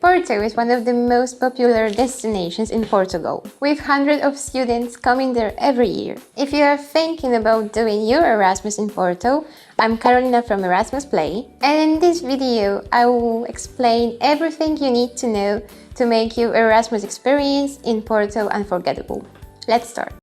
Porto is one of the most popular destinations in Portugal, with hundreds of students coming there every year. If you are thinking about doing your Erasmus in Porto, I'm Carolina from Erasmus Play, and in this video I will explain everything you need to know to make your Erasmus experience in Porto unforgettable. Let's start.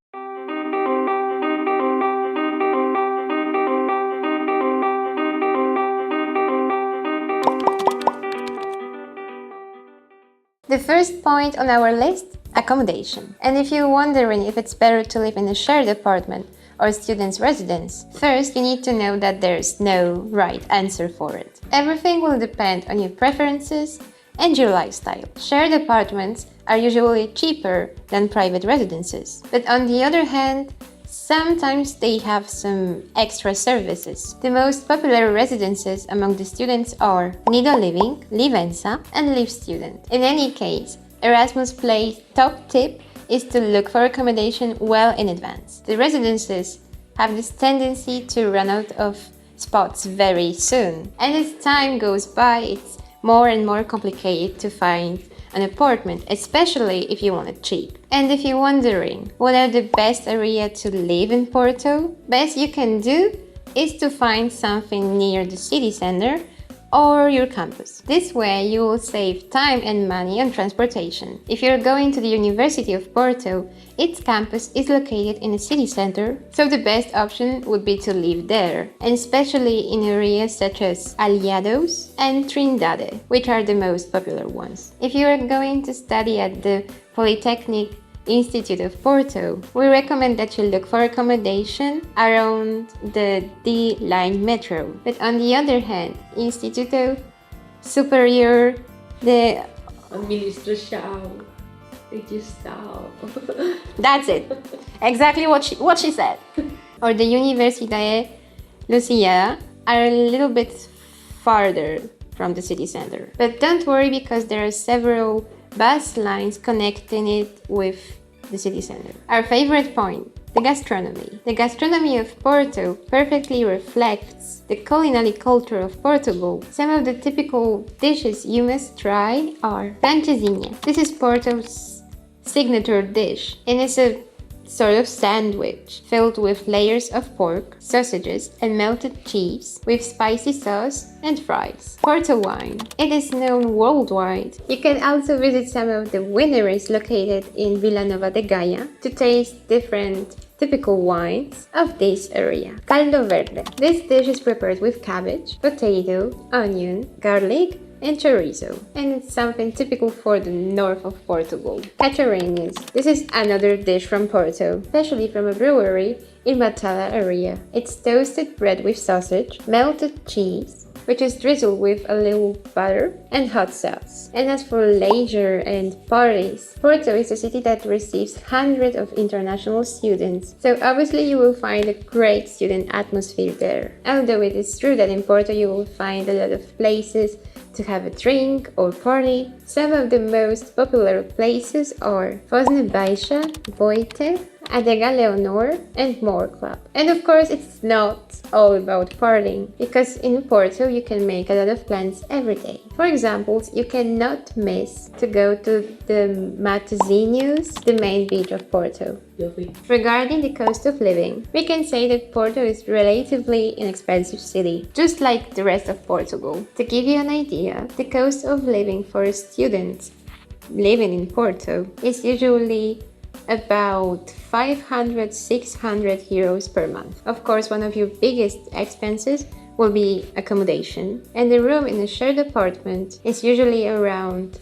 The first point on our list, accommodation. And if you're wondering if it's better to live in a shared apartment or student's residence, first you need to know that there's no right answer for it. Everything will depend on your preferences and your lifestyle. Shared apartments are usually cheaper than private residences, but on the other hand, sometimes they have some extra services. The most popular residences among the students are Nido Living, Livenza, and Live Student. In any case, Erasmus Play's top tip is to look for accommodation well in advance. The residences have this tendency to run out of spots very soon, and as time goes by, it's more and more complicated to find an apartment, especially if you want it cheap. And if you're wondering what are the best area to live in Porto, best you can do is to find something near the city center or your campus. This way you will save time and money on transportation. If you're going to the University of Porto, its campus is located in the city center, so the best option would be to live there, and especially in areas such as Aliados and Trindade, which are the most popular ones. If you are going to study at the Polytechnic Institute of Porto, we recommend that you look for accommodation around the D line metro. But on the other hand, Instituto Superior de Administração Digital. That's it. Exactly what she said. Or the Universidade Lucia are a little bit farther from the city center. But don't worry, because there are several bus lines connecting it with the city center. Our favorite point, the gastronomy. The gastronomy of Porto perfectly reflects the culinary culture of Portugal. Some of the typical dishes you must try are pancesinha. This is Porto's signature dish, and it's a sort of sandwich filled with layers of pork, sausages, and melted cheese with spicy sauce and fries. Porto wine. It is known worldwide. You can also visit some of the wineries located in Vila Nova de Gaia to taste different typical wines of this area. Caldo verde. This dish is prepared with cabbage, potato, onion, garlic, and chorizo, and it's something typical for the north of Portugal. Caipirinhas. This is another dish from Porto, especially from a brewery in Batala area. It's toasted bread with sausage, melted cheese, which is drizzled with a little butter and hot sauce. And as for leisure and parties, Porto is a city that receives hundreds of international students, so obviously you will find a great student atmosphere there. Although it is true that in Porto you will find a lot of places to have a drink or party, some of the most popular places are Foz na Baixa, Boite, Adega Leonor, and More Club. And of course, it's not all about partying, because in Porto you can make a lot of plans every day. For example, you cannot miss to go to the Matosinhos, the main beach of Porto. Regarding the cost of living, we can say that Porto is relatively inexpensive city, just like the rest of Portugal. To give you an idea, the cost of living for students living in Porto is usually about 500-600 euros per month. Of course, one of your biggest expenses will be accommodation, and the room in a shared apartment is usually around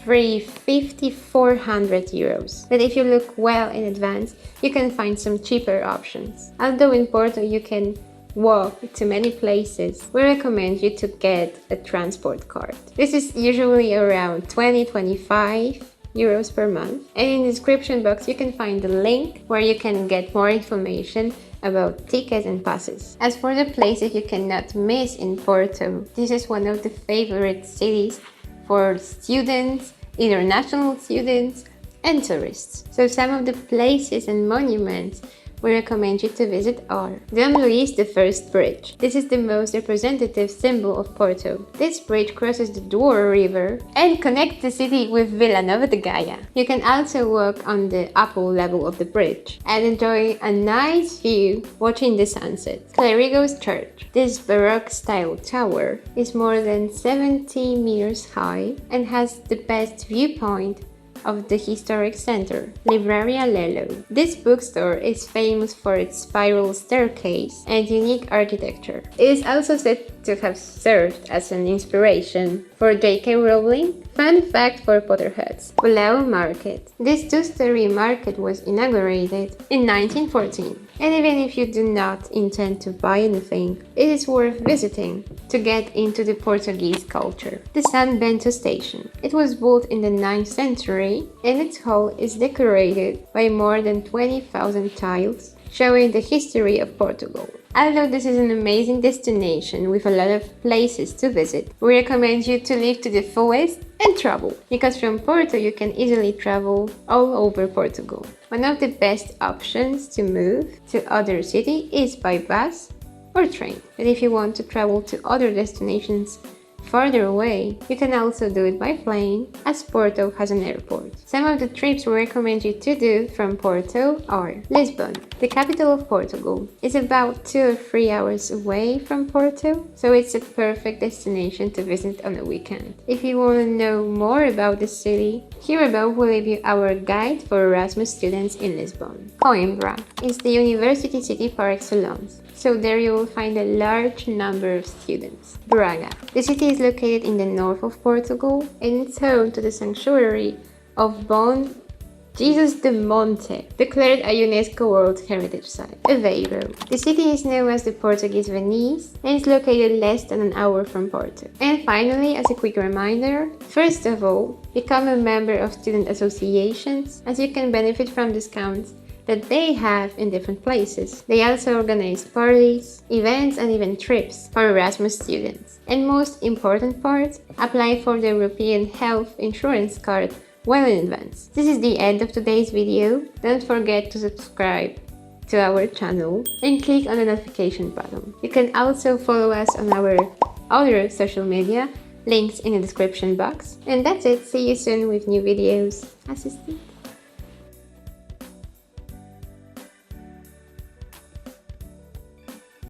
350-400 euros. But if you look well in advance, you can find some cheaper options. Although in Porto you can walk to many places, we recommend you to get a transport card. This is usually around 20-25 euros per month, and in the description box you can find the link where you can get more information about tickets and passes. As for the places you cannot miss in Porto, this is one of the favorite cities for students, international students, and tourists. So some of the places and monuments we recommend you to visit are Dom Luís I Bridge. This is the most representative symbol of Porto. This bridge crosses the Douro River and connects the city with Vila Nova de Gaia. You can also walk on the upper level of the bridge and enjoy a nice view watching the sunset. Clérigos Church. This Baroque-style tower is more than 70 meters high and has the best viewpoint of the historic center. Livraria Lelo. This bookstore is famous for its spiral staircase and unique architecture. It is also said to have served as an inspiration for J.K. Rowling. Fun fact for Potterheads. Bulao Market. This two-story market was inaugurated in 1914. And even if you do not intend to buy anything, it is worth visiting to get into the Portuguese culture. The San Bento Station. It was built in the 9th century and its hall is decorated by more than 20,000 tiles, showing the history of Portugal. Although this is an amazing destination with a lot of places to visit, we recommend you to live to the fullest and travel, because from Porto you can easily travel all over Portugal. One of the best options to move to other city is by bus or train, but if you want to travel to other destinations farther away, you can also do it by plane, as Porto has an airport. Some of the trips we recommend you to do from Porto are Lisbon, the capital of Portugal. It's about 2 or 3 hours away from Porto, so it's a perfect destination to visit on a weekend. If you want to know more about the city, here above we'll leave you our guide for Erasmus students in Lisbon. Coimbra is the university city par excellence, so there you will find a large number of students. Braga. The city is located in the north of Portugal and it's home to the sanctuary of Bom Jesus de Monte, declared a UNESCO World Heritage Site. Aveiro. The city is known as the Portuguese Venice and is located less than an hour from Porto. And finally, as a quick reminder, first of all, become a member of student associations, as you can benefit from discounts that they have in different places. They also organize parties, events and even trips for Erasmus students. And most important part, apply for the European Health Insurance Card well in advance. This is the end of today's video. Don't forget to subscribe to our channel and click on the notification button. You can also follow us on our other social media, links in the description box. And that's it, see you soon with new videos. Assistant.